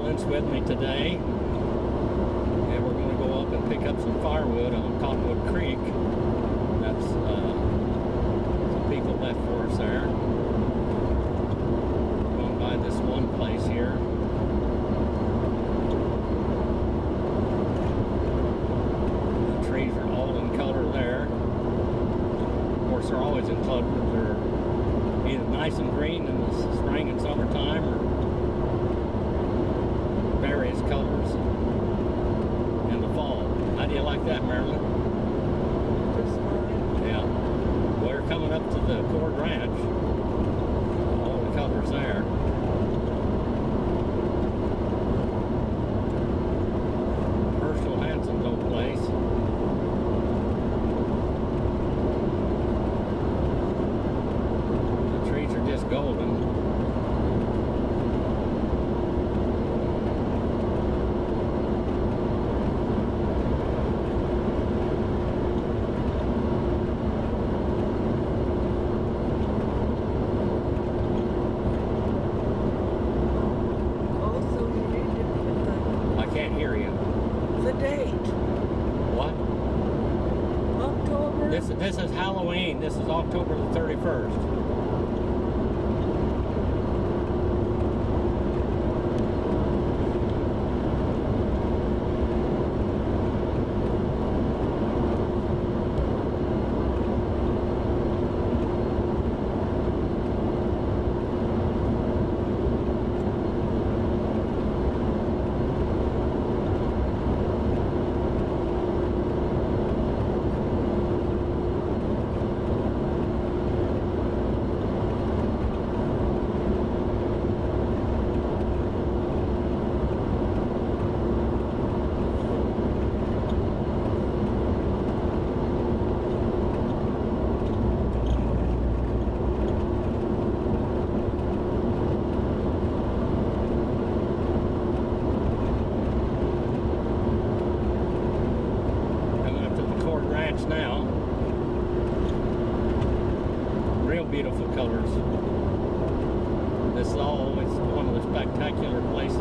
ambulance with me today, and we're going to go up and pick up some firewood on Cottonwood Creek. That's some people left for us there. We're going by this one place here. The trees are all in color there. Of course, they're always in color. They're either nice and green in the spring and summertime, or various colors in the fall. How do you like that, Marilyn? Just fine. Yeah. We're coming up to the Cord Ranch. All the colors there. Herschel Hanson's old place. The trees are just golden. Also, you need to put I can't hear you. the date. What? October. This is Halloween. This is October the 31st. Now, real beautiful colors. This is always one of the spectacular places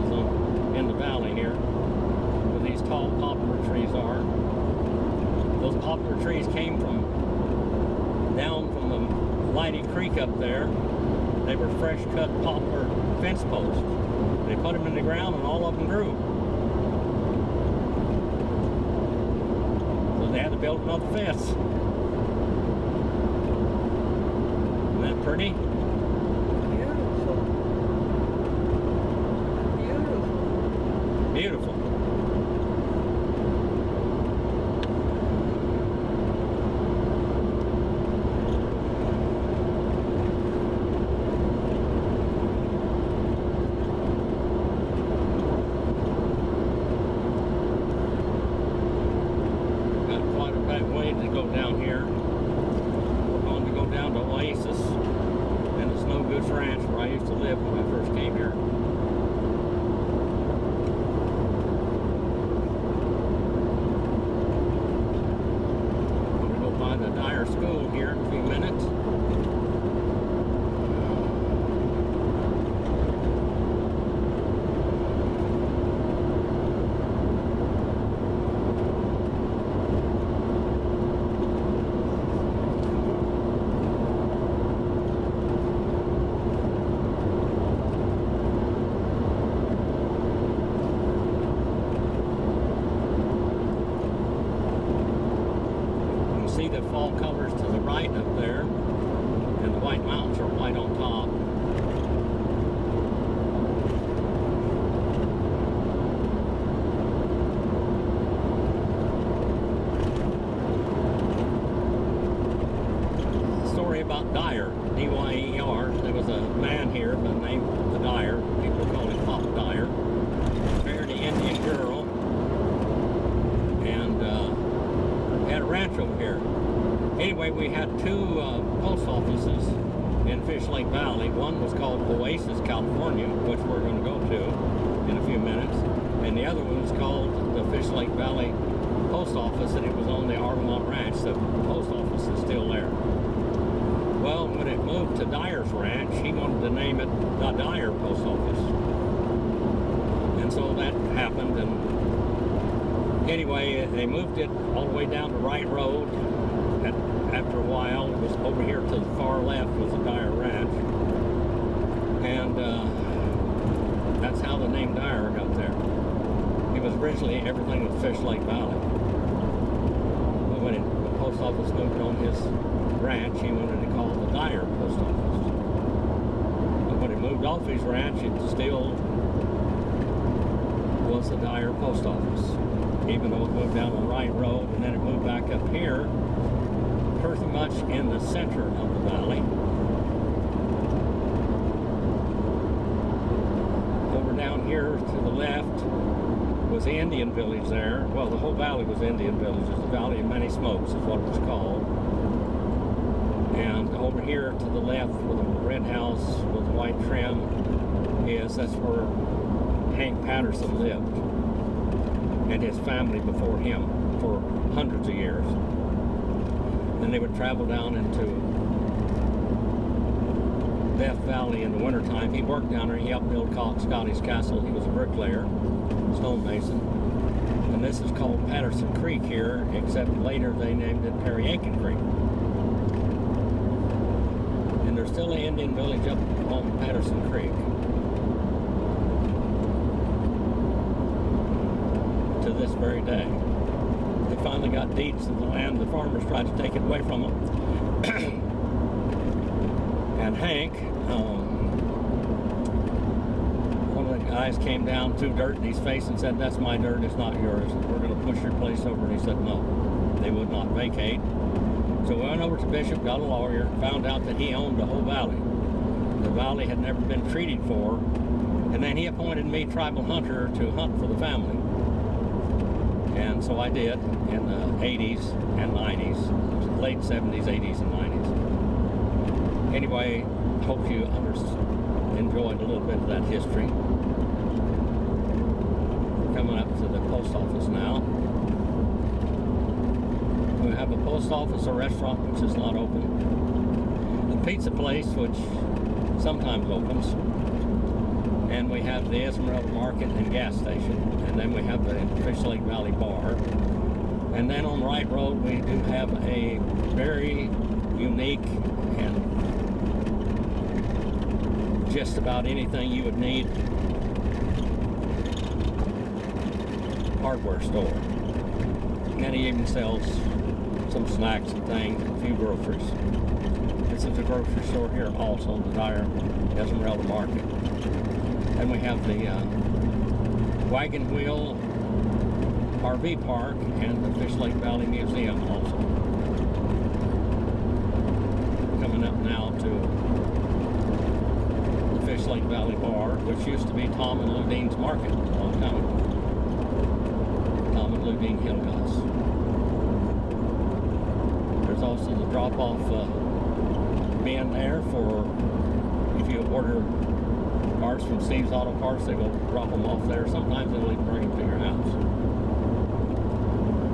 in the valley here, where these tall poplar trees are. Those poplar trees came from down from the Leidy Creek up there. They were fresh cut poplar fence posts. They put them in the ground and all of them grew. They had to build another fence. Isn't that pretty? Beautiful. Beautiful. Beautiful. Way to go down here. We're going to go down to Oasis and the Snow Goose Ranch, where I used to live when I first came here. I'm going to go by the Dyer School here in a few minutes. See the fall colors to the right up there, and the White Mountains are white on top. Story about Dyer, D-Y-E-R. There was a man here by the name of the Dyer. People call him Pop Dyer. Married an Indian girl, and had a ranch over here. Anyway, we had two post offices in Fish Lake Valley. One was called Oasis, California, which we're going to go to in a few minutes. And the other one was called the Fish Lake Valley Post Office, and it was on the Arlemont Ranch. The post office is still there. Well, when it moved to Dyer's Ranch, he wanted to name it the Dyer Post Office. And so happened. And anyway, they moved it all the way down to Wright Road. After a while, it was over here to the far left was the Dyer Ranch. And that's how the name Dyer got there. It was originally everything was Fish Lake Valley. But when the post office moved on his ranch, he wanted to call it the Dyer Post Office. But when he moved off his ranch, it still was the Dyer Post Office. Even though it moved down the Wright Road, and then it moved back up here, pretty much in the center of the valley. Over down here to the left was the Indian village there. Well, the whole valley was Indian villages. The Valley of Many Smokes is what it was called. And over here to the left where the red house with the white trim is, that's where Hank Patterson lived. And his family before him for hundreds of years. Then they would travel down into Death Valley in the wintertime. He worked down there. He helped build Scotty's Castle. He was a bricklayer, stonemason. And this is called Patterson Creek here, except later they named it Perry Aiken Creek. And there's still an Indian village up on Patterson Creek. To this very day. They finally got deeds to the land. The farmers tried to take it away from them. And Hank, one of the guys came down, threw dirt in his face and said, "That's my dirt, it's not yours. We're going to push your place over." And he said no. They would not vacate. So we went over to Bishop, got a lawyer, found out that he owned the whole valley. The valley had never been treated for. And then he appointed me tribal hunter to hunt for the family. And so I did in the 80s and 90s, late 70s, 80s, and 90s. Anyway, hope you enjoyed a little bit of that history. Coming up to the post office now. We have a post office, a restaurant which is not open. The pizza place which sometimes opens. And we have the Esmeralda Market and gas station. And then we have the Fish Lake Valley Bar. And then on Wright Road we do have a very unique and just about anything you would need hardware store. And he even sells some snacks and things, and a few groceries. This is a grocery store here also, the Dyer Esmeralda Market. And we have the Wagon Wheel RV Park and the Fish Lake Valley Museum also. Coming up now to the Fish Lake Valley Bar, which used to be Tom and Lou Dean's Market a long time ago. Tom and Lou Dean Hillgoss. There's also the drop-off bin there for if you order parts from Steve's Auto Parts, they will drop them off there. Sometimes they'll even bring them to your house.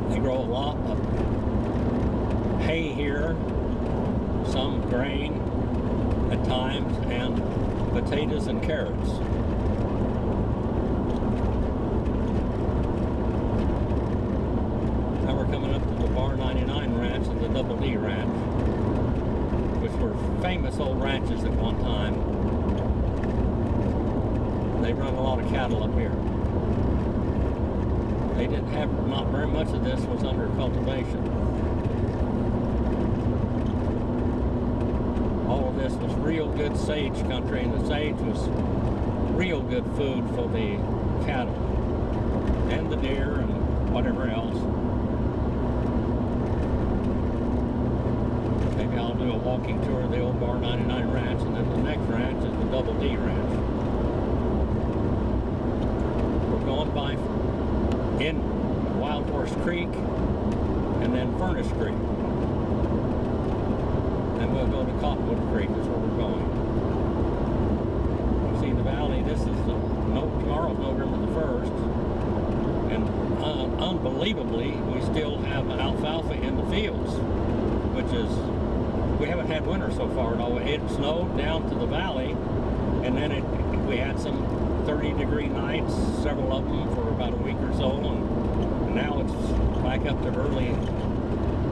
They grow a lot of hay here, some grain at times, and potatoes and carrots. Now we're coming up to the Bar 99 Ranch and the Double D Ranch, which were famous old ranches at one time. They run a lot of cattle up here. They didn't have, not very much of this was under cultivation. All of this was real good sage country, and the sage was real good food for the cattle and the deer and whatever else. Maybe I'll do a walking tour of the old Bar 99 Ranch, and then the next ranch is the Double D Ranch. Going by in Wild Horse Creek and then Furnace Creek. Then we'll go to Cottonwood Creek, is where we're going. You see the valley, this is tomorrow's November the 1st. And unbelievably, we still have alfalfa in the fields, which is, we haven't had winter so far at all. It snowed down to the valley, and then we had some 30-degree nights, several of them for about a week or so, and now it's back up to early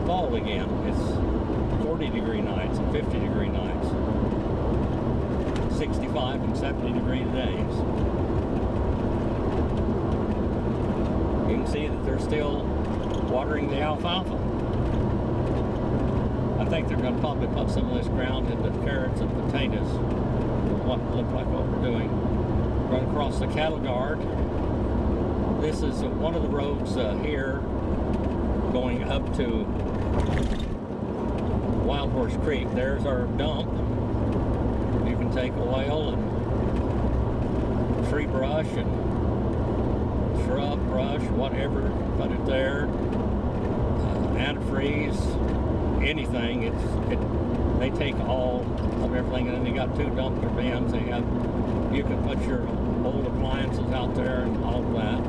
fall again. It's 40-degree nights and 50-degree nights, 65 and 70-degree days. You can see that they're still watering the alfalfa. I think they're going to probably put some of this ground into carrots and potatoes, what looks like what we're doing. Run across the cattle guard. This is one of the roads here going up to Wild Horse Creek. There's our dump. You can take oil and tree brush and shrub brush, whatever, put it there. Antifreeze, anything. They take all of everything, and then they got 2 dumpster bins. You can put your old appliances out there and all of that.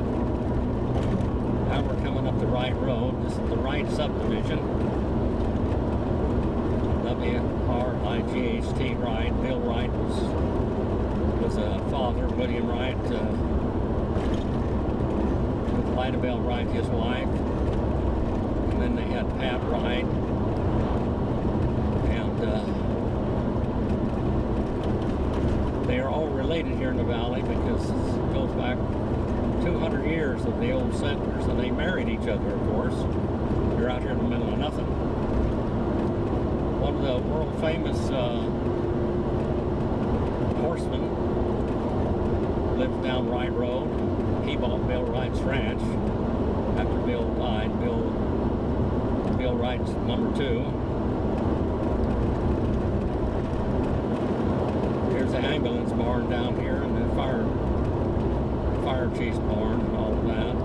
Now we're coming up the Wright Road. This is the Wright subdivision. W-R-I-G-H-T, Wright. Bill Wright was a father. William Wright, Lida Bell Wright, his wife. And then they had Pat Wright. And they are all related here in the valley because it goes back 200 years of the old settlers, and they married each other, of course. You're out here in the middle of nothing. One of the world famous horsemen lives down Wright Road. He bought Bill Wright's ranch after Bill died. Bill Wright's number 2. Here's the ambulance barn down here, and the fire chief's barn and all of that.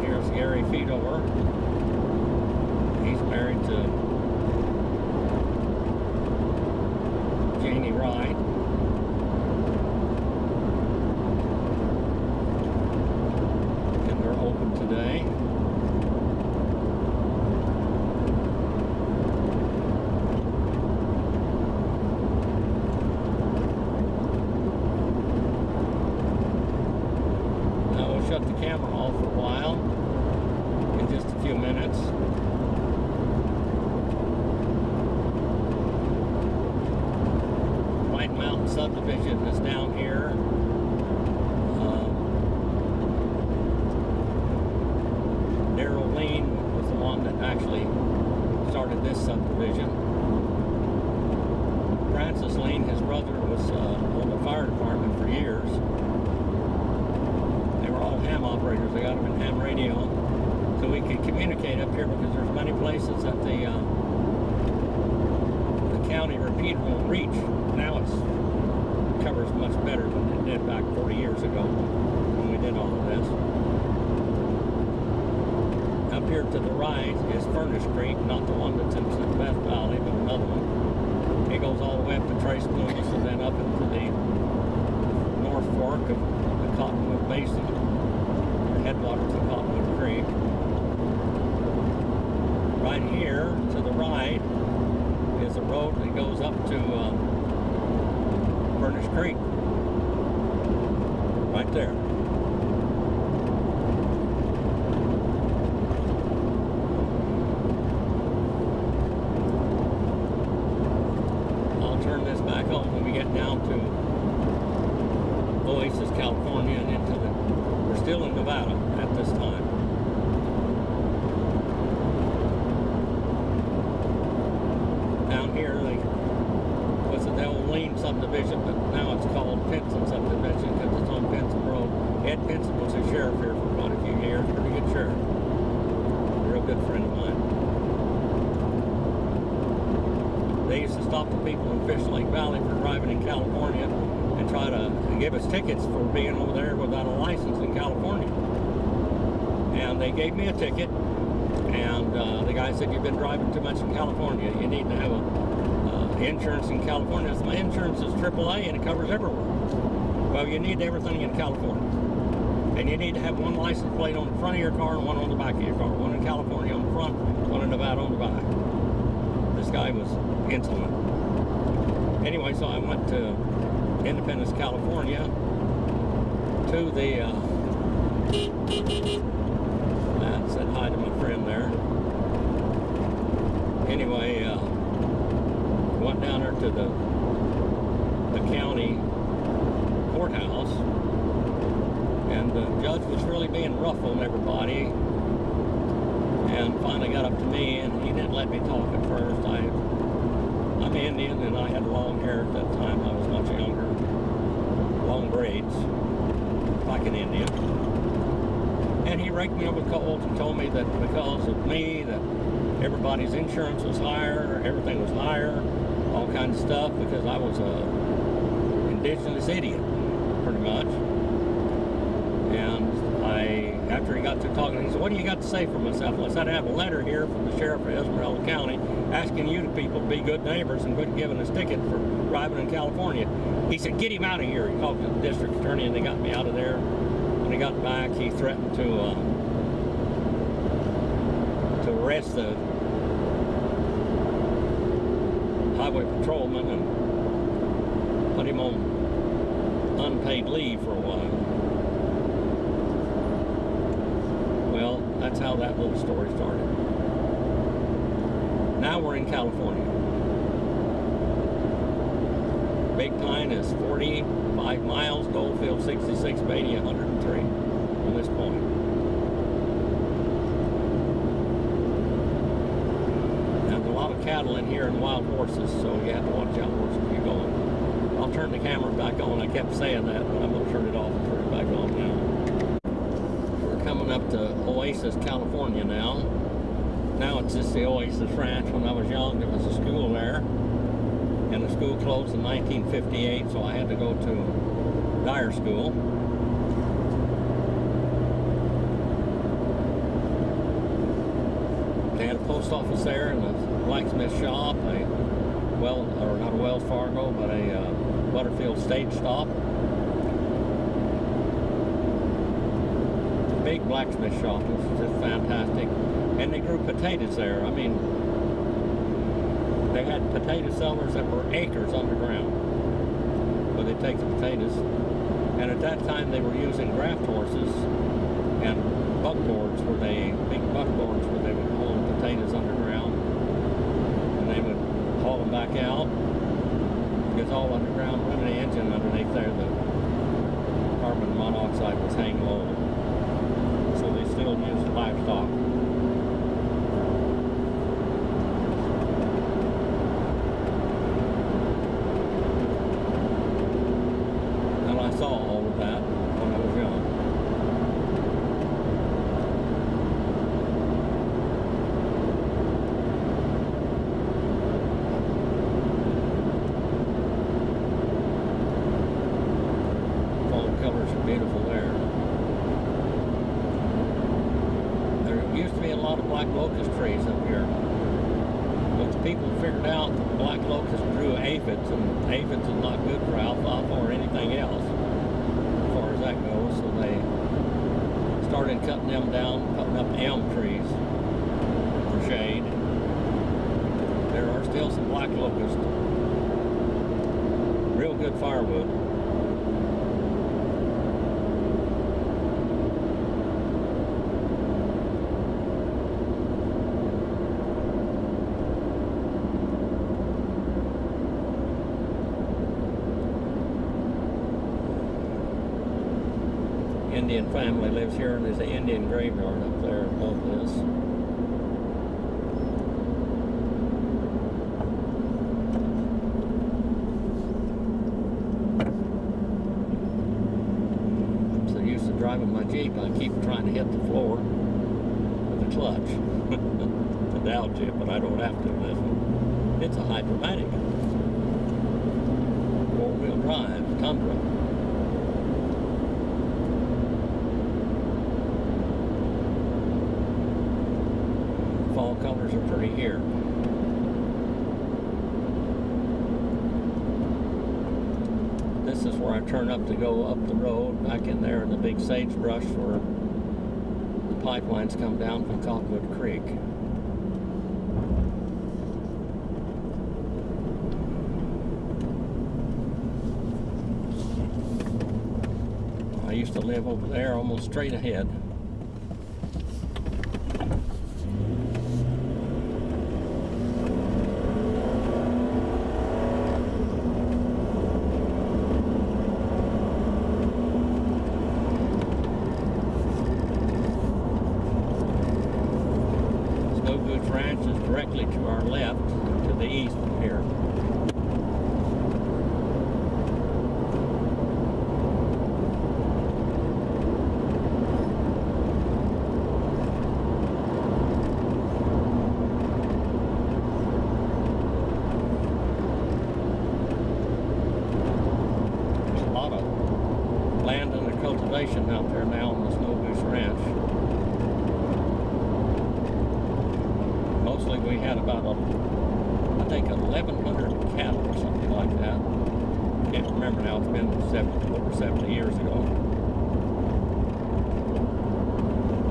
Here's Gary Feedover. He's married to Janie Wright. And they're open today. Shut the camera off for a while in just a few minutes. White Mountain subdivision is down here. Darrell Lean was the one that actually started this subdivision. Francis Lean, his brother, was on the fire department for years. Ham operators. They got them in ham radio, so we can communicate up here because there's many places that the county repeater won't reach. Now it covers much better than it did back 40 years ago when we did all of this. Up here to the right is Furnace Creek, not the one that's in the Beth Valley, but another one. It goes all the way up to Trace Plumas and then up into the North Fork of the Cottonwood Basin. Headwaters of Cottonwood Creek. Right here to the right is a road that goes up to Furnace Creek. Right there. I'll turn this back on when we get down to Oasis, California, and into the still in Nevada at this time. Down here, was it the old Lean subdivision, but now it's called Pinson subdivision because it's on Pinson Road. Ed Pinson was a sheriff here for quite a few years, pretty good sheriff. A real good friend of mine. They used to stop the people in Fish Lake Valley for driving in California and try to give us tickets for being over there without a license in California. And they gave me a ticket, and the guy said, "You've been driving too much in California. You need to have insurance in California." I said, "My insurance is AAA and it covers everywhere." Well, you need everything in California. And you need to have one license plate on the front of your car and one on the back of your car. One in California on the front, one in Nevada on the back. This guy was insolent. Anyway, so I went to Independence, California, to the, I said hi to my friend there. Anyway, went down there to the county courthouse, and the judge was really being rough on everybody, and finally got up to me, and he didn't let me talk at first. I'm Indian, and I had long hair at that time. I was much younger, long braids, like an Indian. And he raked me over coals and told me that because of me, that everybody's insurance was higher, everything was higher, all kinds of stuff, because I was a indigenous idiot, pretty much. And after he got to talking, he said, "What do you got to say for myself?" And I said, "I have a letter here from the sheriff of Esmeralda County asking you people to be good neighbors and quit giving us tickets for driving in California." He said, "Get him out of here." He talked to the district attorney, and they got me out of there. When he got back, he threatened to arrest the highway patrolman and put him on unpaid leave for a while. Well, that's how that little story started. Now we're in California. Big Pine is 45 miles, Goldfield 66, Beatty 103 from this point. Now there's a lot of cattle in here and wild horses, so you have to watch out where you're going. I'll turn the camera back on. I kept saying that, but I'm going to turn it off and turn it back on now. We're coming up to Oasis, California now. Now it's just the Oasis Ranch. When I was young, there was a school there, and the school closed in 1958, so I had to go to Dyer School. They had a post office there and a blacksmith shop, not a Wells Fargo, but a Butterfield stage stop. Big blacksmith shop. It was just fantastic. And they grew potatoes there. I mean, they had potato cellars that were acres underground, where they take the potatoes. And at that time, they were using draft horses and buckboards, big buckboards, where they would haul the potatoes underground, and they would haul them back out. Because all underground, running the engine underneath there, the carbon monoxide was hanging low. So they still used livestock. And I saw all of that when I was young. Colors are beautiful there. There used to be a lot of black locust trees up here. But the people figured out that black locust drew aphids, and aphids is not good for alfalfa or anything else, as far as that goes. So they started cutting them down, putting up elm trees for shade. There are still some black locusts. Real good firewood. Indian family lives here, and there's an Indian graveyard up there above this. I'm so used to driving my Jeep, I keep trying to hit the floor with the clutch. The down tip, but I don't have to in this one. It's a hydromatic. 4-wheel drive, Tundra. Fall colors are pretty here. This is where I turn up to go up the road, back in there in the big sagebrush where the pipelines come down from Cottonwood Creek. used to live over there, almost straight ahead. Ranch is directly to our left, to the east from here. There's a lot of land under cultivation out there now on the Snow Goose Ranch. Mostly we had about, I think, 1,100 cattle or something like that. Can't remember now, it's been over 70 years ago.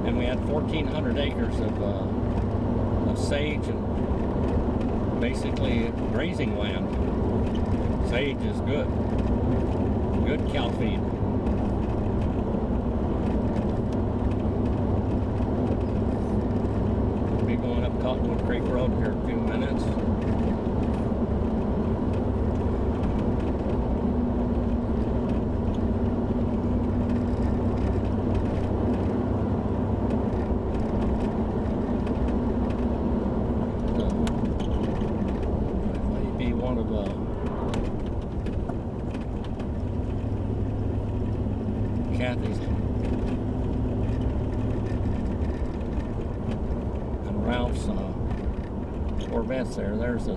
And we had 1,400 acres of sage and basically grazing land. Sage is good cow feed. Going up Cottonwood Creek Road here in a few minutes. That may be one of Kathy's Ralph's Corvettes there. There's a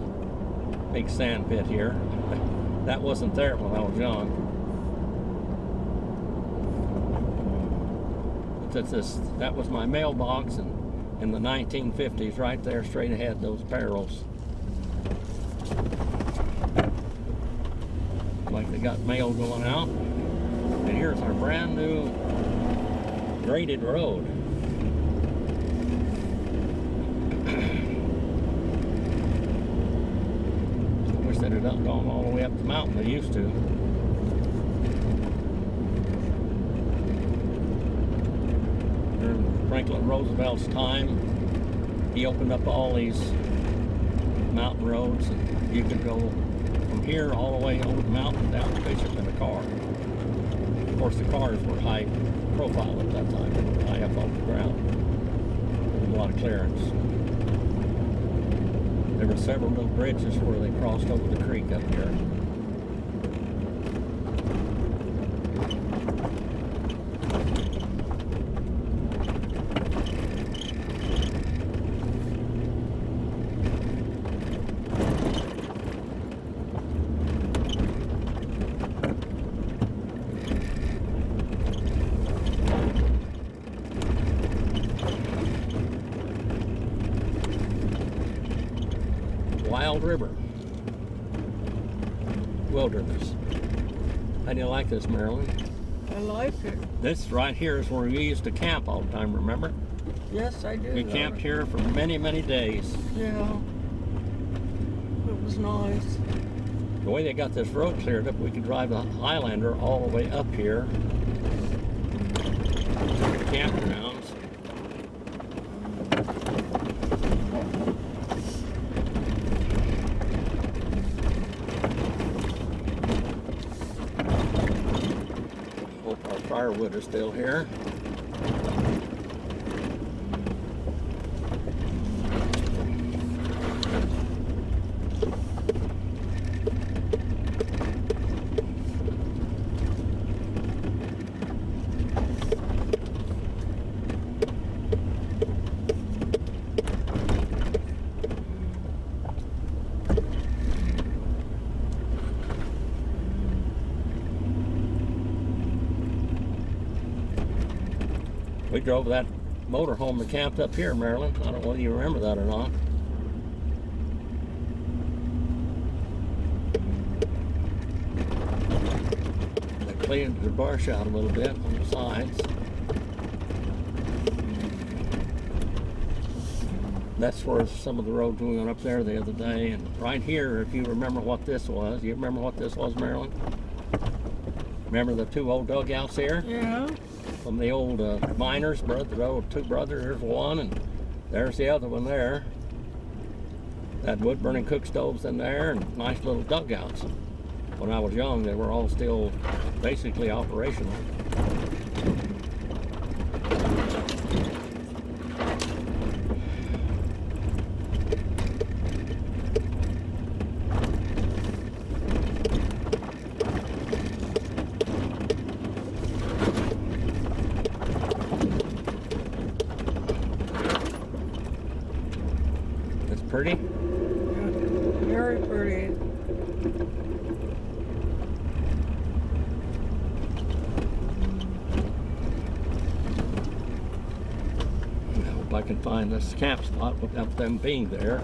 big sand pit here. That wasn't there when I was young. But that was my mailbox in the 1950s, right there, straight ahead, those barrels. Like they got mail going out. And here's our brand new graded road. That it up gone all the way up the mountain they used to. During Franklin Roosevelt's time, he opened up all these mountain roads, and you could go from here all the way over the mountain down to Bishop in a car. Of course, the cars were high profile at that time. They were high up off the ground. There was a lot of clearance. There were several little bridges where they crossed over the creek up here. Wild River Wilderness. How do you like this, Marilyn? I like it. This right here is where we used to camp all the time, remember? Yes, I do. We camped here for many, many days. Yeah. It was nice. The way they got this road cleared up, we could drive the Highlander all the way up here to the campgrounds. Firewood is still here. We drove that motorhome that camped up here, Marilyn. I don't know whether you remember that or not. They cleaned the brush out a little bit on the sides. That's where some of the roads we went up there the other day. And right here, if you remember what this was, you remember what this was, Marilyn? Remember the two old dugouts here? Yeah. From the old miners, the old two brothers. There's one, and there's the other one there. Had wood burning cook stoves in there, and nice little dugouts. When I was young, they were all still basically operational. It's pretty. Very pretty. I hope I can find this camp spot without them being there.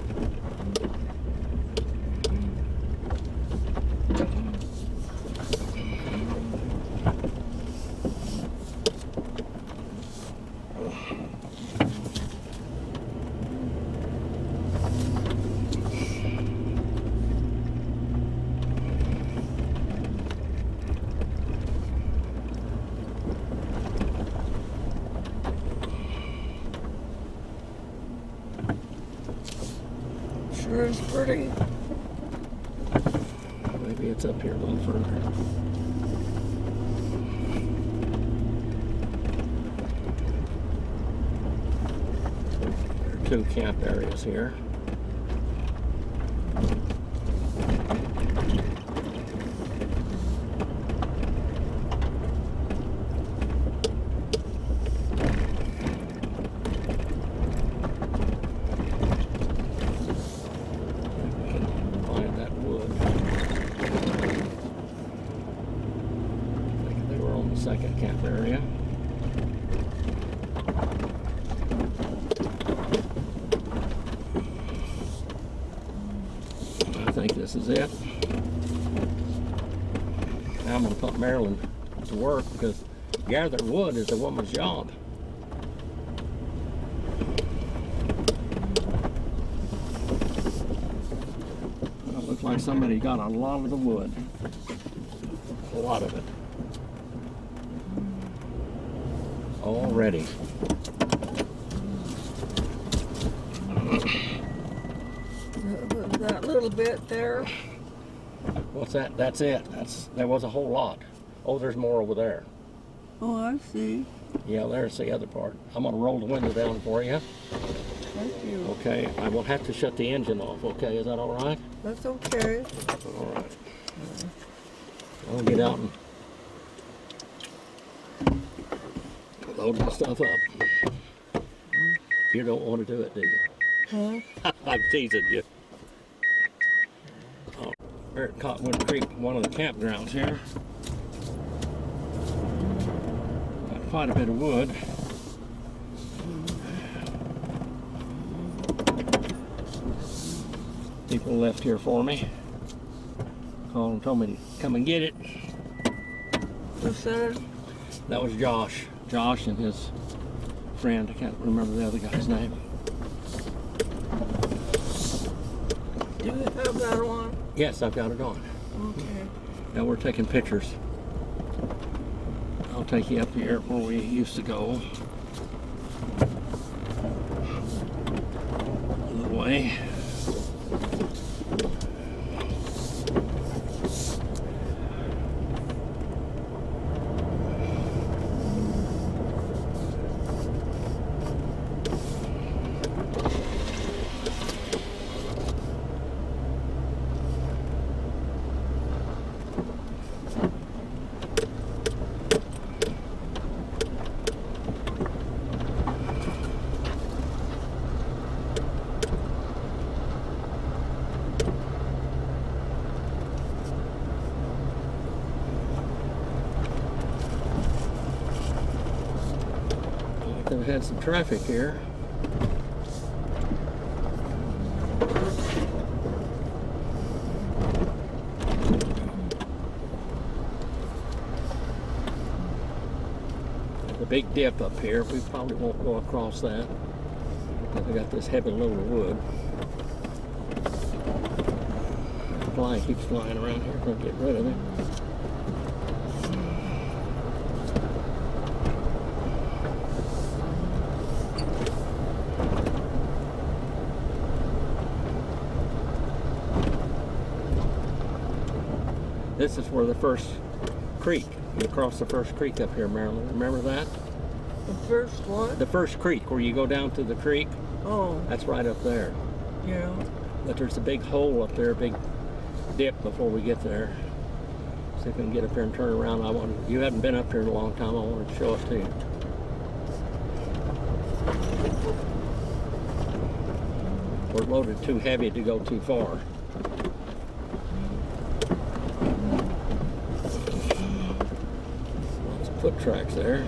Sure is pretty. Maybe it's up here a little further. There are two camp areas here. Second camp area. I think this is it. Now I'm going to put Marilyn to work because gathering wood is a woman's job. Well, it looks like somebody got a lot of the wood. A lot of it. Already. That little bit there. What's that? That's it. There was a whole lot. Oh, there's more over there. Oh, I see. Yeah, there's the other part. I'm gonna roll the window down for you. Thank you. Okay, I will have to shut the engine off. Okay, is that all right? That's okay. All right. I'll get out and load my stuff up. You don't want to do it, do you? Huh? I'm teasing you. Oh, we're at Cottonwood Creek, one of the campgrounds here. Got quite a bit of wood. People left here for me. Called and told me to come and get it. Who said? That was Josh. Josh and his friend. I can't remember the other guy's name. Do you have that on? Yes, I've got it on. Okay. Now we're taking pictures. I'll take you up here where we used to go. A little way. They've had some traffic here. There's a big dip up here. We probably won't go across that. We got this heavy load of wood. The fly keeps flying around here. We'll get rid of it. This is where the first creek, you cross the first creek up here, Marilyn. Remember that? The first one? The first creek, where you go down to the creek. Oh. That's right up there. Yeah. But there's a big hole up there, a big dip before we get there. See if we can get up here and turn around. You haven't been up here in a long time. I wanted to show it to you. We're loaded too heavy to go too far. Lots of foot tracks there.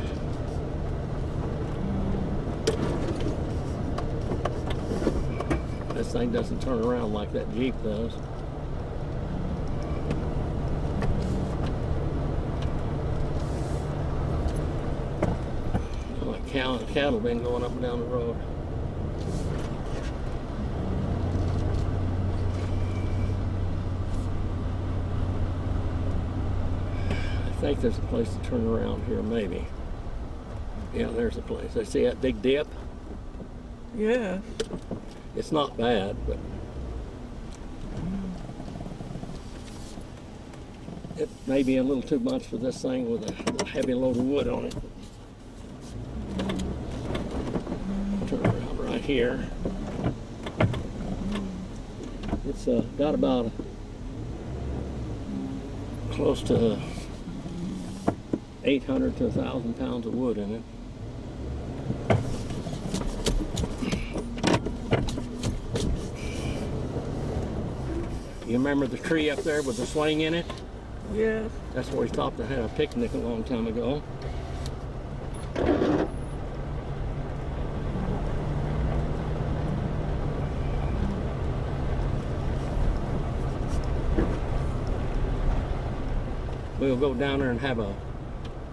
This thing doesn't turn around like that Jeep does. Like cattle been going up and down the road. I think there's a place to turn around here, maybe. Yeah, there's a place. I see that big dip. Yeah. It's not bad, but it may be a little too much for this thing with a heavy load of wood on it. Turn around right here. It's got about close to 800 to 1,000 pounds of wood in it. You remember the tree up there with the swing in it? Yes. That's where we stopped and had a picnic a long time ago. We'll go down there and have a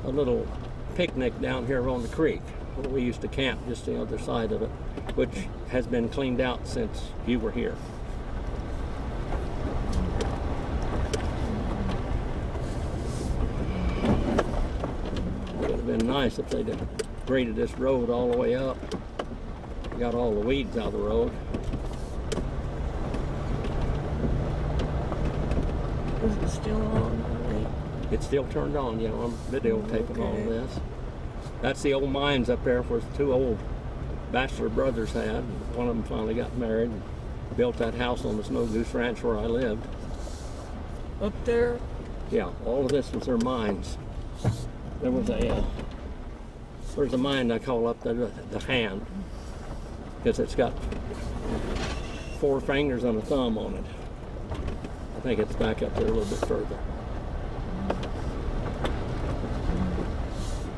little picnic down here on the creek, where we used to camp just the other side of it, which has been cleaned out since you were here. It would have been nice if they'd have graded this road all the way up, got all the weeds out of the road. Is it still on? It's still turned on, you know, I'm videotaping all of this. That's the old mines up there where two old bachelor brothers had. One of them finally got married and built that house on the Snow Goose Ranch where I lived. Up there? Yeah, all of this was their mines. There was there's a mine I call up the hand, because it's got 4 fingers and a thumb on it. I think it's back up there a little bit further.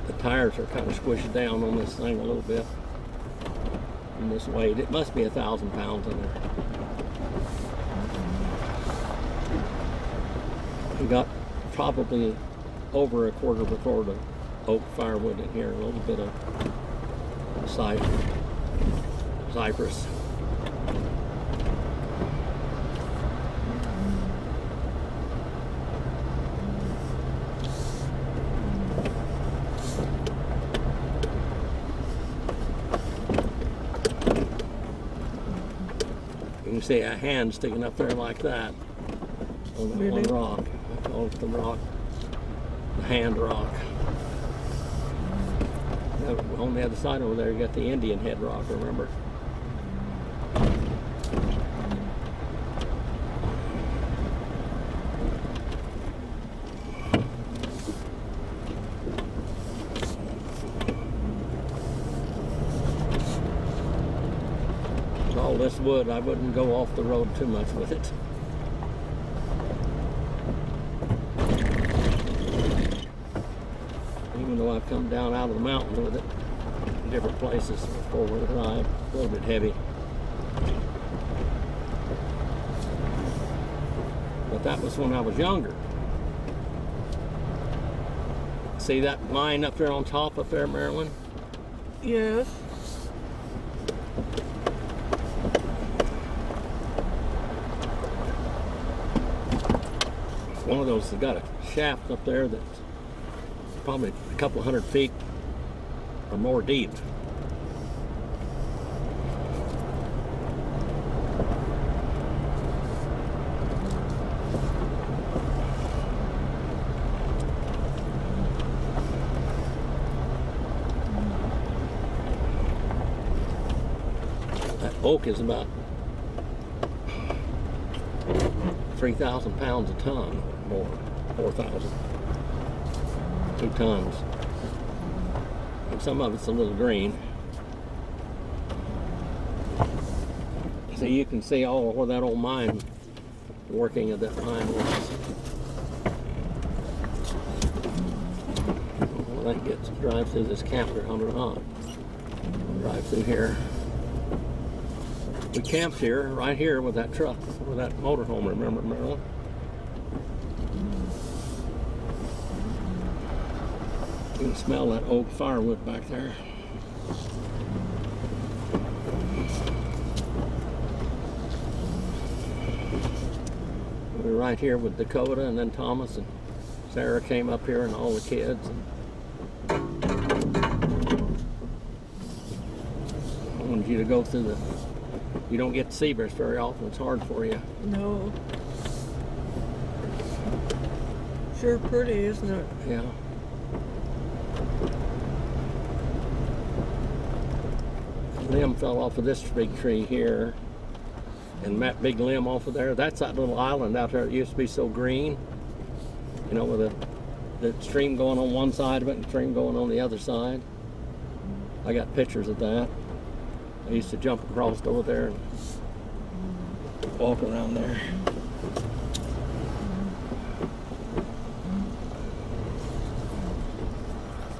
The tires are kind of squished down on this thing a little bit in this weight. It must be 1,000 pounds in there. We got probably over a quarter of a cord of oak firewood in here, a little bit of cypress. You can see a hand sticking up there like that on that one rock. I call it the rock, the hand rock. Now, on the other side over there, you got the Indian head rock, remember? All this wood, I wouldn't go off the road too much with it. Even though I've come down out of the mountains with it in different places before with it, I'm a little bit heavy. But that was when I was younger. See that mine up there on top up there, Marilyn? Yes. One of those has got a shaft up there that's probably a couple 100 feet or more deep. Oak is about 3,000 pounds a ton or more, 4,000. 2 tons. And some of it's a little green. So you can see all where that old mine, working of that mine was. Well, that gets drive through this campground or not. Drive through here. We camped here, right here with that truck, with that motorhome, remember, Marilyn? You can smell that oak firewood back there. We were right here with Dakota, and then Thomas and Sarah came up here, and all the kids. I wanted you to go through the... You don't get to see this very often. It's hard for you. No. Sure pretty, isn't it? Yeah. Limb fell off of this big tree here, and that big limb off of there. That's that little island out there that used to be so green. You know, with the stream going on one side of it and the stream going on the other side. I got pictures of that. I used to jump across over there and walk around there.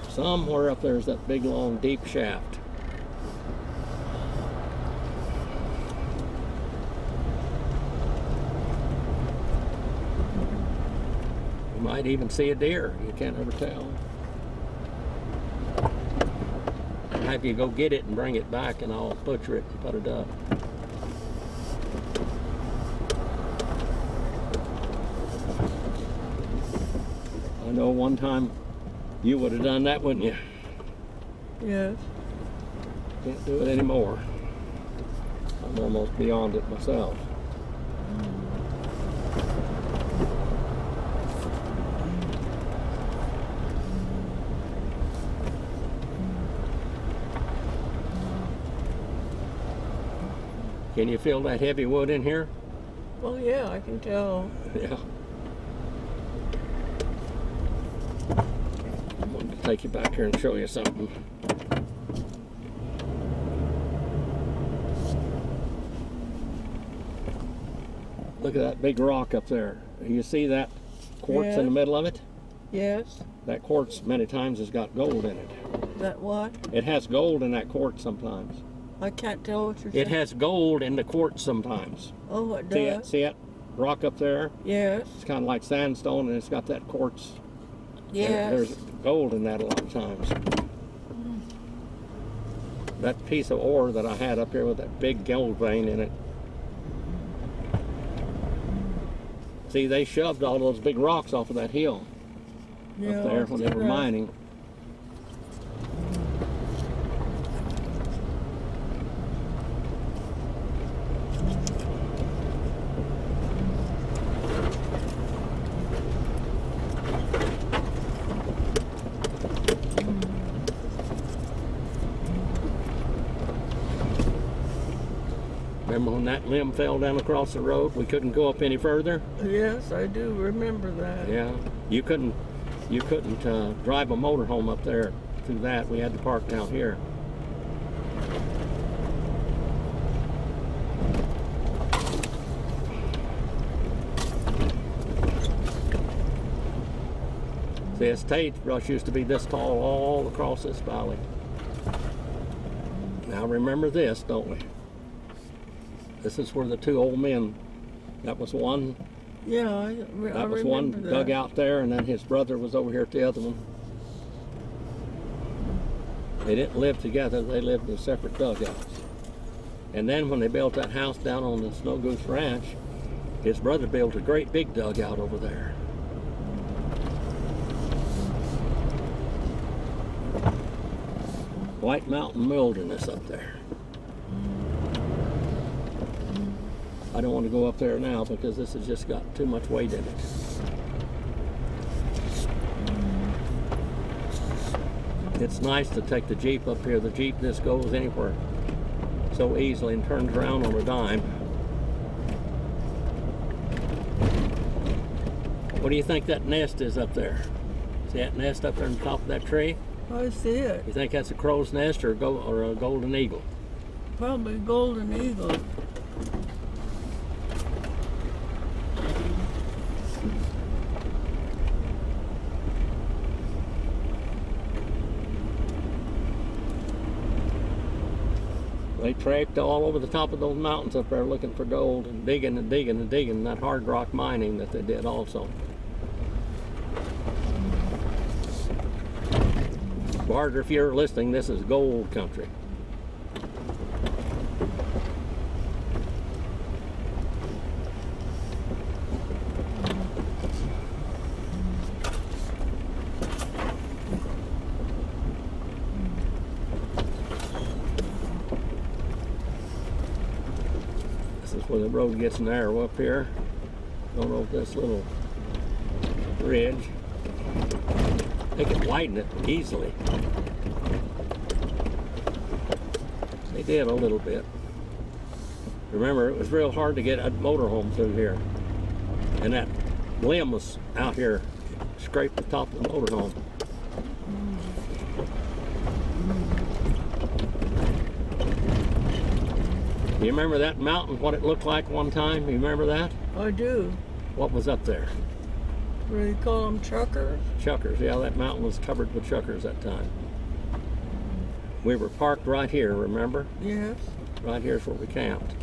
Somewhere up there is that big, long, deep shaft. You might even see a deer. You can't ever tell. I'll have you go get it and bring it back, and I'll butcher it and put it up. I know one time you would have done that, wouldn't you? Yes. Can't do it anymore. I'm almost beyond it myself. Can you feel that heavy wood in here? Well, yeah, I can tell. Yeah. I wanted to take you back here and show you something. Look at that big rock up there. You see that quartz in the middle of it? Yes. That quartz many times has got gold in it. That what? It has gold in that quartz sometimes. I can't tell what you're It saying. has gold in the quartz sometimes. Oh, it See does? it? See it? Rock up there? Yes. It's kind of like sandstone, and it's got that quartz. Yes. There's gold in that a lot of times. That piece of ore that I had up here with that big gold vein in it. See, they shoved all those big rocks off of that hill Yeah, up there when they were mining. Remember when that limb fell down across the road? We couldn't go up any further. Yes, I do remember that. Yeah, you couldn't drive a motorhome up there through that. We had to park down here. The estate brush used to be this tall all across this valley. Now remember this, don't we? This is where the two old men, that was one. Yeah, I That was remember one that. dug out there, and then his brother was over here at the other one. They didn't live together, they lived in separate dugouts. And then when they built that house down on the Snow Goose Ranch, his brother built a great big dugout over there. White Mountain Wilderness up there. I don't want to go up there now because this has just got too much weight in it. It's nice to take the Jeep up here. The Jeep just goes anywhere. so easily and turns around on a dime. What do you think that nest is up there? See that nest up there on the top of that tree? I see it. You think that's a crow's nest or a golden eagle? Probably golden eagle. They trekked all over the top of those mountains up there looking for gold and digging and digging and digging, that hard rock mining that they did also. Barter, if you're listening, this is gold country. This is where the road gets narrow up here. Going over this little bridge. They could widen it easily. They did a little bit. Remember, it was real hard to get a motorhome through here. And that limb was out here, scraped the top of the motorhome. You remember that mountain, what it looked like one time? You remember that? I do. What was up there? What do you call them, chuckers? Chuckers, yeah, that mountain was covered with chuckers that time. We were parked right here, remember? Yes. Right here's where we camped.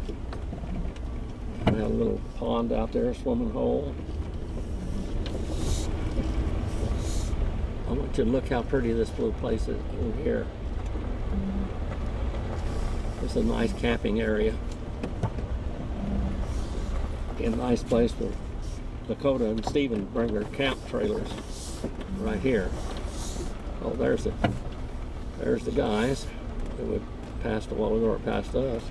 We had a little pond out there, a swimming hole. I want you to look how pretty this little place is in here. It's a nice camping area. A nice place for Dakota and Stephen bring their camp trailers right here. Oh, there's the guys who passed a while ago or passed us.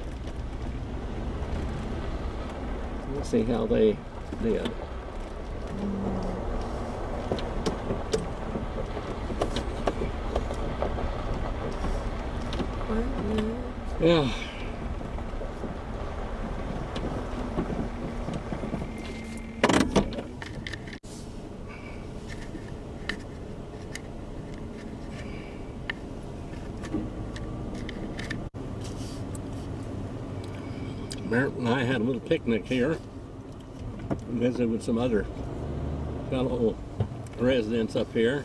Let's see how they did. Yeah. Merritt and I had a little picnic here. Visited with some other fellow residents up here.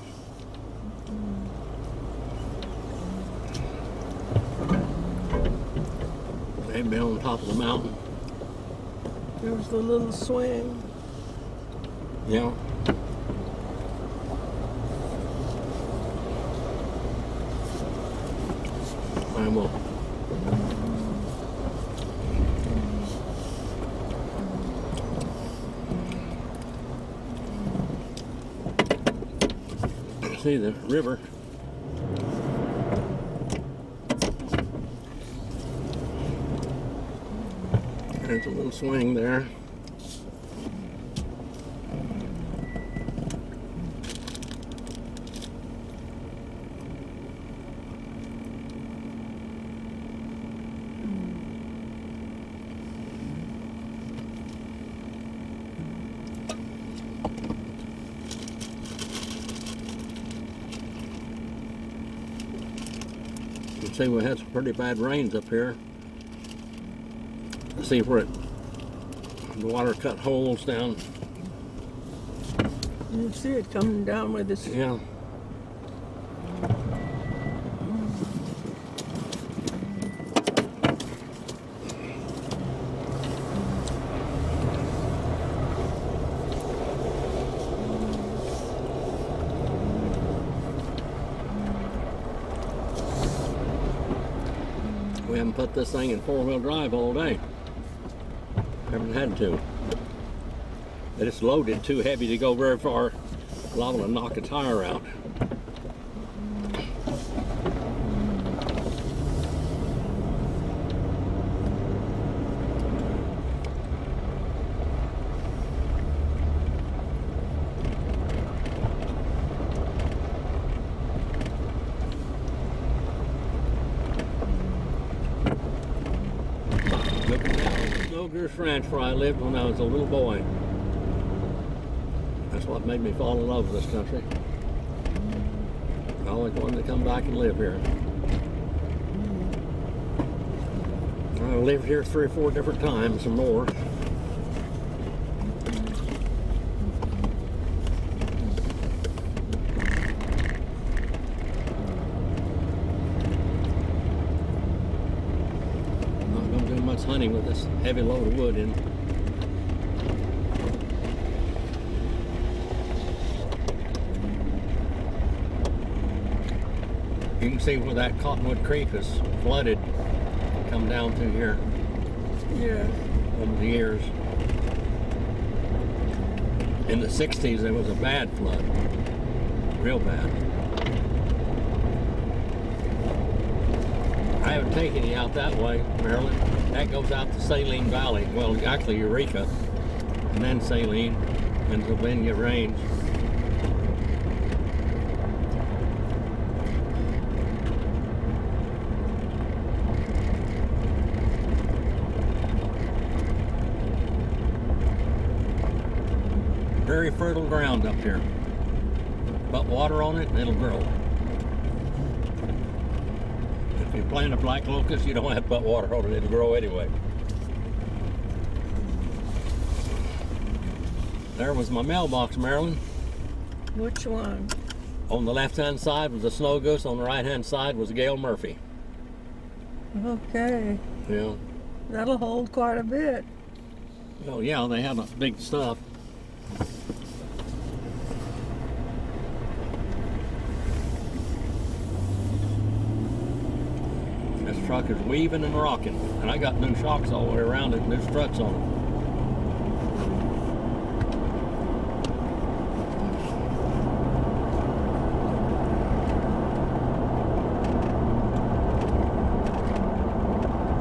They've been on top of the mountain. There's the little swing. Yeah. I will. See the river. There's a little swing there. You can see we had some pretty bad rains up here. See where the water cut holes down. You see it coming down with this. Yeah. We haven't put this thing in four-wheel drive all day. Haven't had to. It's loaded too heavy to go very far. Liable to knock a tire out. Goose Ranch where I lived when I was a little boy. That's what made me fall in love with this country. I always wanted to come back and live here. I lived here 3 or 4 different times or more. I'm not going to do much hunting with this heavy load of wood in. You can see where that Cottonwood Creek is flooded, come down through here. Yeah. Over the years. In the 60s, there was a bad flood, real bad. I haven't taken you out that way, Maryland. That goes out to Saline Valley. Well, actually Eureka, and then Saline, and Sylvania Range. Very fertile ground up here. Put water on it and it'll grow. If you plant a black locust, you don't have to put water on it, it'll grow anyway. There was my mailbox, Marilyn. Which one? On the left-hand side was a snow goose, on the right-hand side was Gail Murphy. Okay. Yeah. That'll hold quite a bit. Oh yeah, they had big stuff. This truck is weaving and rocking, and I got new shocks all the way around it, new struts on it.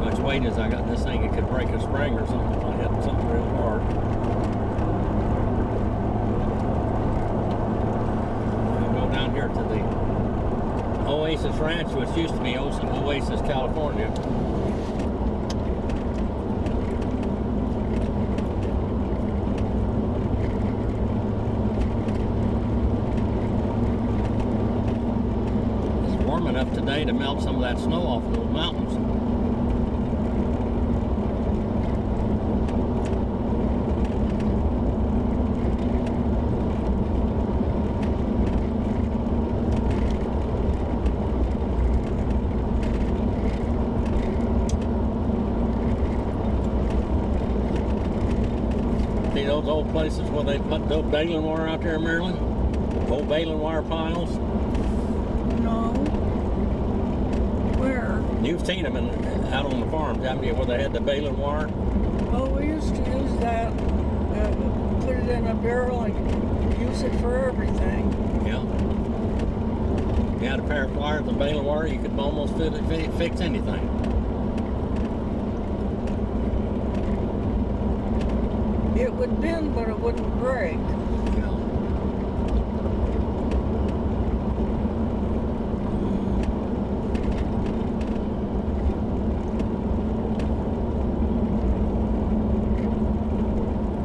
Much weight as I got in this thing, it could break a spring or something if I hit something real hard. I'll go down here to the Oasis Ranch, which used to be Oasis, California. It's warm enough today to melt some of that snow off of those mountains. Those old places where they put those baling wire out there in Maryland? Old baling wire piles? No. Where? You've seen them out on the farms, haven't you, where they had the baling wire? Oh, we used to use that, put it in a barrel and use it for everything. Yeah. You had a pair of pliers and baling wire, you could almost fix anything. It would bend, but it wouldn't break. Yeah.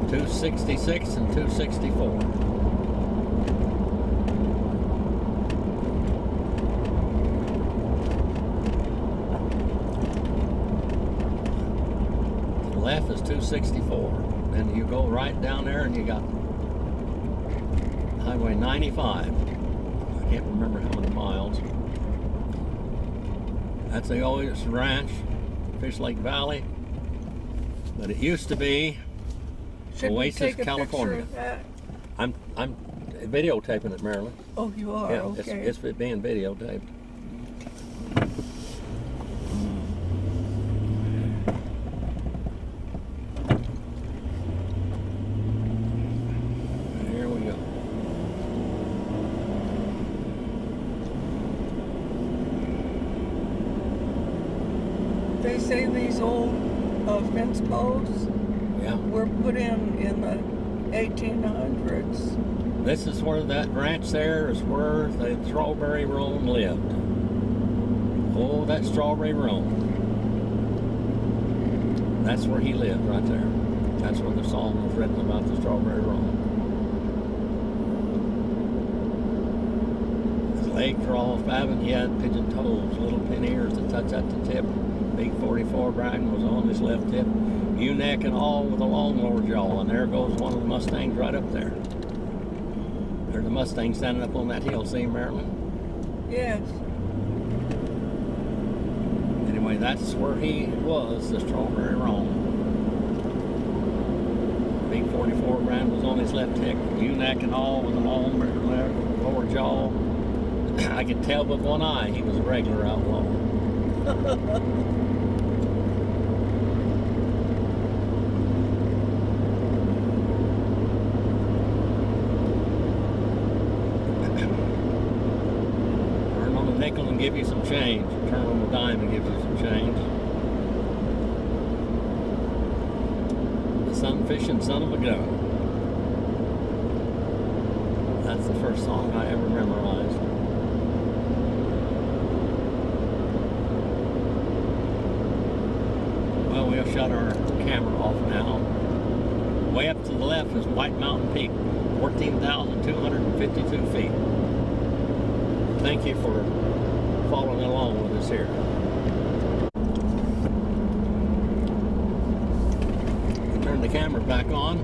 $266 and $264. The left is $264. And you go right down there and you got Highway 95. I can't remember how many miles. That's the Oasis Ranch, Fish Lake Valley. But it used to be Should we Oasis, take a California. picture of that? I'm videotaping it, Marilyn. Oh, you are? Yeah, Okay. it's being videotaped. They say these old fence posts were put in the 1800s. This is where that ranch there is where the strawberry roan lived. Oh, that strawberry roan. That's where he lived, right there. That's where the song was written about the strawberry roll. His legs are all fabbing. He had pigeon toes, little pin ears that touch at the tip. Big 44 Brighton was on his left hip. Ewe-neck and all with a long lower jaw. And there goes one of the Mustangs right up there. There's a Mustang standing up on that hill. See, Marilyn? Yes. Anyway, that's where he was, the strawberry roll. Big 44 brand was on his left hip, ewe-neck and all with a long lower jaw. I could tell with one eye he was a regular outlaw. Turn on a nickel and give you some change. Turn on a dime and give you some change. Sun-fishing son of a gun. That's the first song I ever memorized. Well, we'll shut our camera off now. Way up to the left is White Mountain Peak, 14,252 feet. Thank you for following along with us here. The camera back on.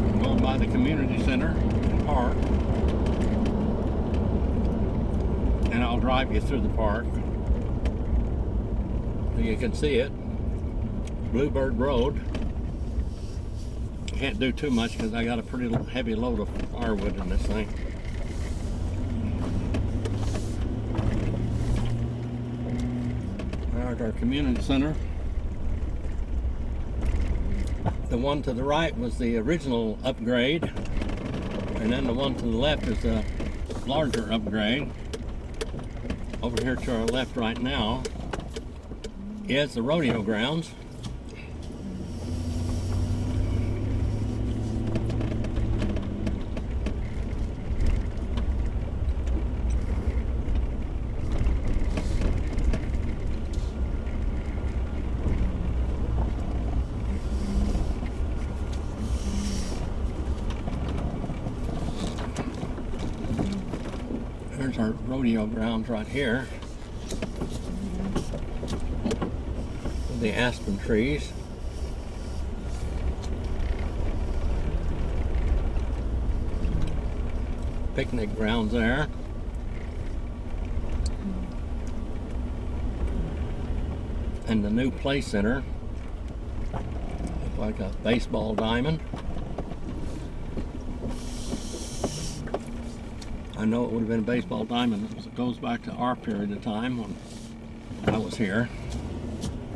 I'm going by the community center and park, and I'll drive you through the park so you can see it. Bluebird Road. Can't do too much because I got a pretty heavy load of firewood in this thing. There's our community center. The one to the right was the original upgrade, and then the one to the left is the larger upgrade. Over here to our left right now is the rodeo grounds. There's our rodeo grounds right here. With the aspen trees. Picnic grounds there. And the new play center. Looks like a baseball diamond. I know it would have been a baseball diamond. It goes back to our period of time when I was here,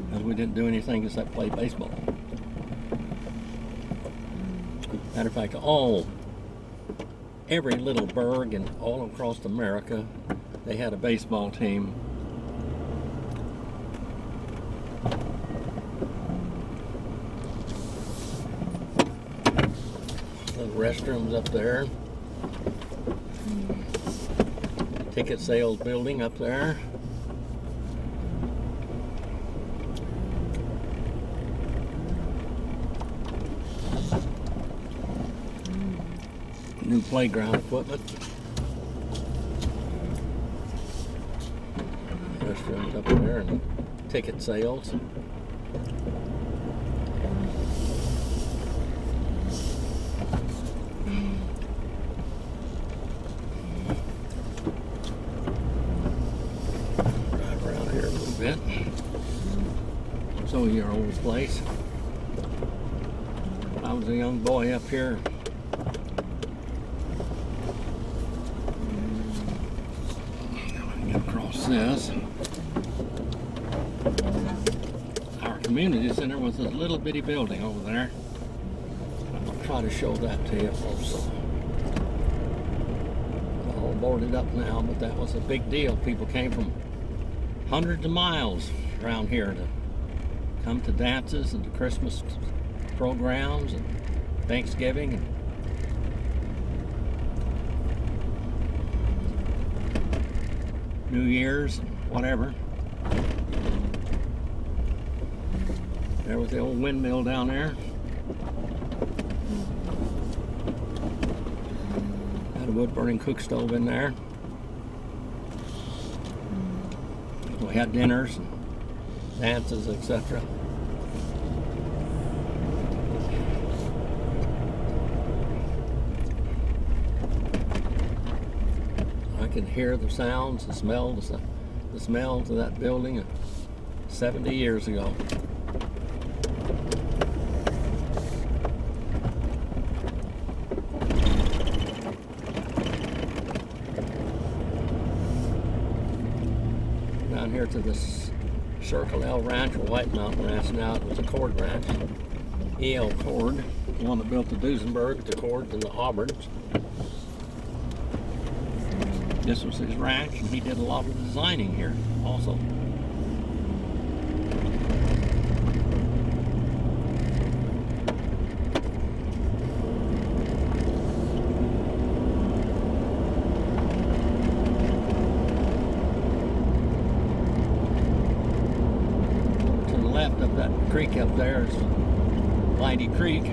because we didn't do anything except play baseball. Matter of fact, every little burg and all across America, they had a baseball team. The restrooms up there. Ticket sales building up there. New playground equipment. Restrooms up there and ticket sales. So your old place. I was a young boy up here. Get across this. Our community center was a little bitty building over there. I'll try to show that to you also. All boarded up now, but that was a big deal. People came from hundreds of miles around here to come to dances and to Christmas programs and Thanksgiving and New Year's and whatever. There was the old windmill down there. Had a wood-burning cook stove in there. We had dinners and dances, etc. I can hear the sounds, the smells of that building 70 years ago. Down here to this Circle L Ranch, or White Mountain Ranch now, it was a Cord Ranch. E.L. Cord, the one that built the Duesenberg, the Cords, and the Auburns. This was his ranch, and he did a lot of designing here also. To the left of that creek up there is Mighty Creek.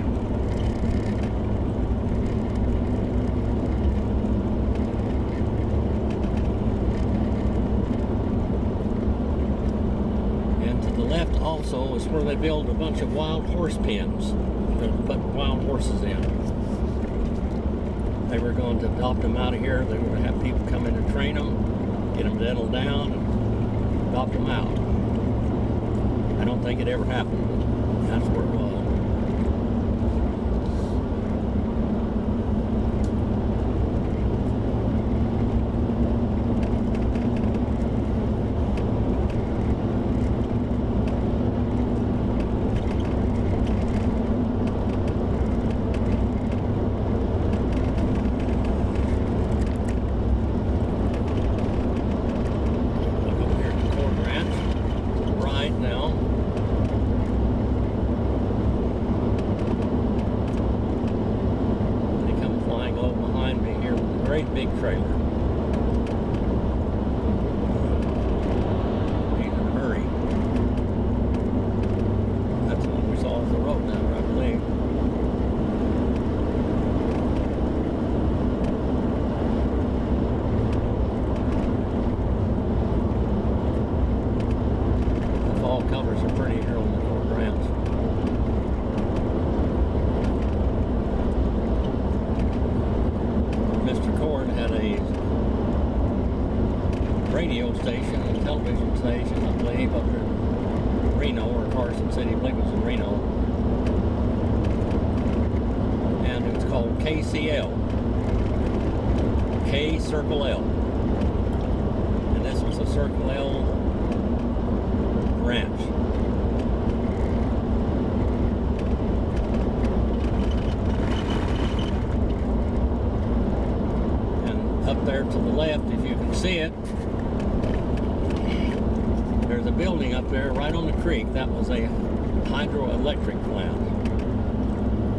Also is where they build a bunch of wild horse pens to put wild horses in. They were going to adopt them out of here. They were going to have people come in and train them, get them settled down, and adopt them out. I don't think it ever happened, but that's where it was. Big trailer. He's in a hurry. That's what we saw off the road now, I believe. The fall colors are pretty here on the Cord Ranch. Had a radio station and television station, I believe, up in Reno or Carson City. I believe it was in Reno. And it was called KCL. K Circle L. And this was a Circle L ranch. Up there to the left, if you can see it, there's a building up there right on the creek. That was a hydroelectric plant.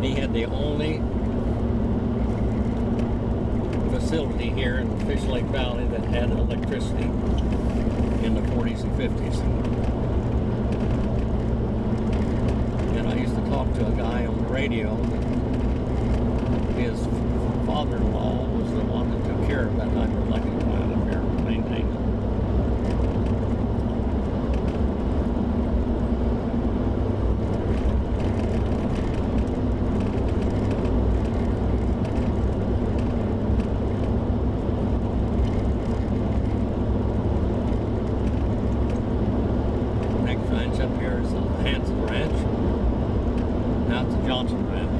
He had the only facility here in Fish Lake Valley that had electricity in the 40s and 50s. And I used to talk to a guy on the radio that his father-in-law was the one that took care of that hydroelectric plant up here, maintained it. Next ranch up here is the Hanson Ranch. Now it's the Johnson Ranch.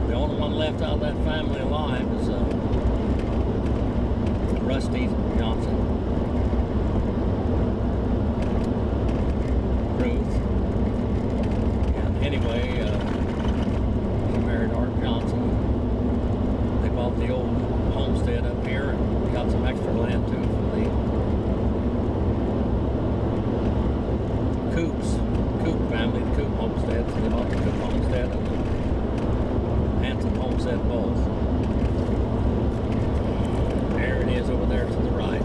The only one left out of that family alive is Rusty Johnson. Ruth. And anyway, he married Art Johnson. They bought the old homestead up here and got some extra land too for the Coop family, the Coop homestead. So they bought the Coop homestead and the Hanson homestead both. There it is over there to the right.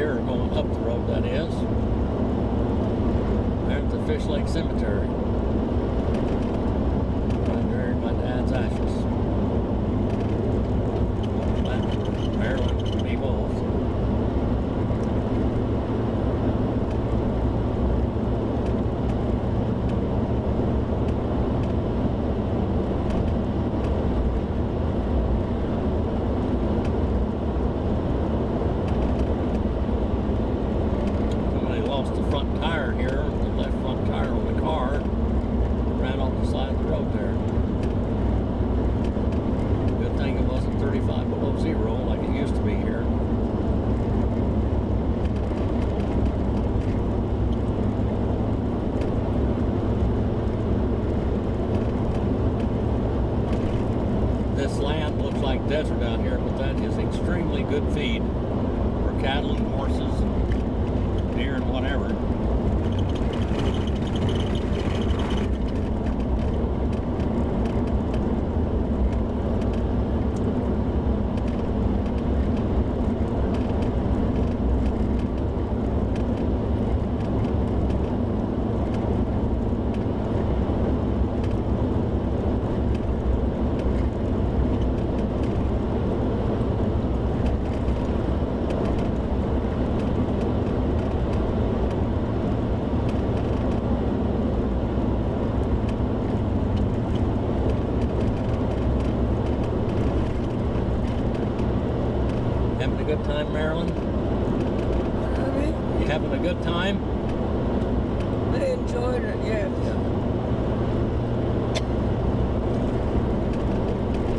here, or going up the road, that is. There's the Fish Lake Cemetery. I buried my dad's ashes. Maryland, me both. Lost the front tire here, the left front tire on the car, ran off the side of the road there. Good thing it wasn't 35 below zero like it used to be here. This land looks like desert out here, but that is extremely good feed for cattle and horses and deer and whatever. Having a good time, Marilyn? You having a good time? I enjoyed it, yes.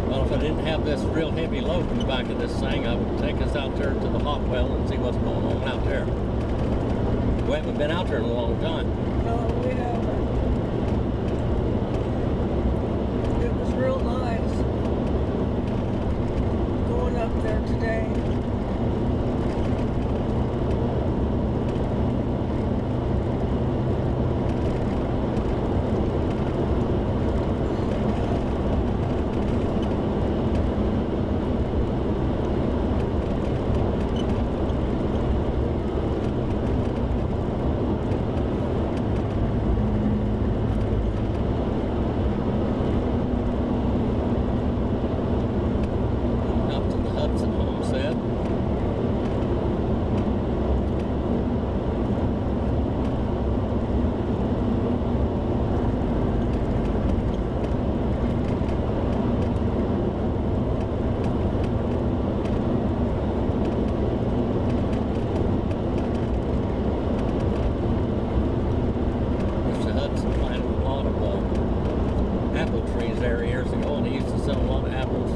Well, if I didn't have this real heavy load in the back of this thing, I would take us out there to the hot well and see what's going on out there. We haven't been out there in a long time. No, we haven't. It was real nice going up there today. Apple trees there years ago, and they used to sell a lot of apples.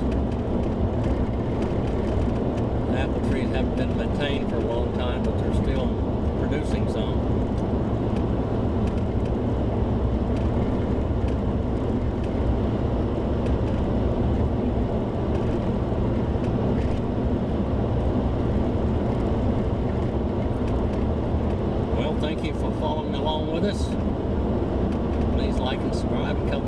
The apple trees haven't been maintained for a long time, but they're still producing some. Well, thank you for following along with us. Please like and subscribe and come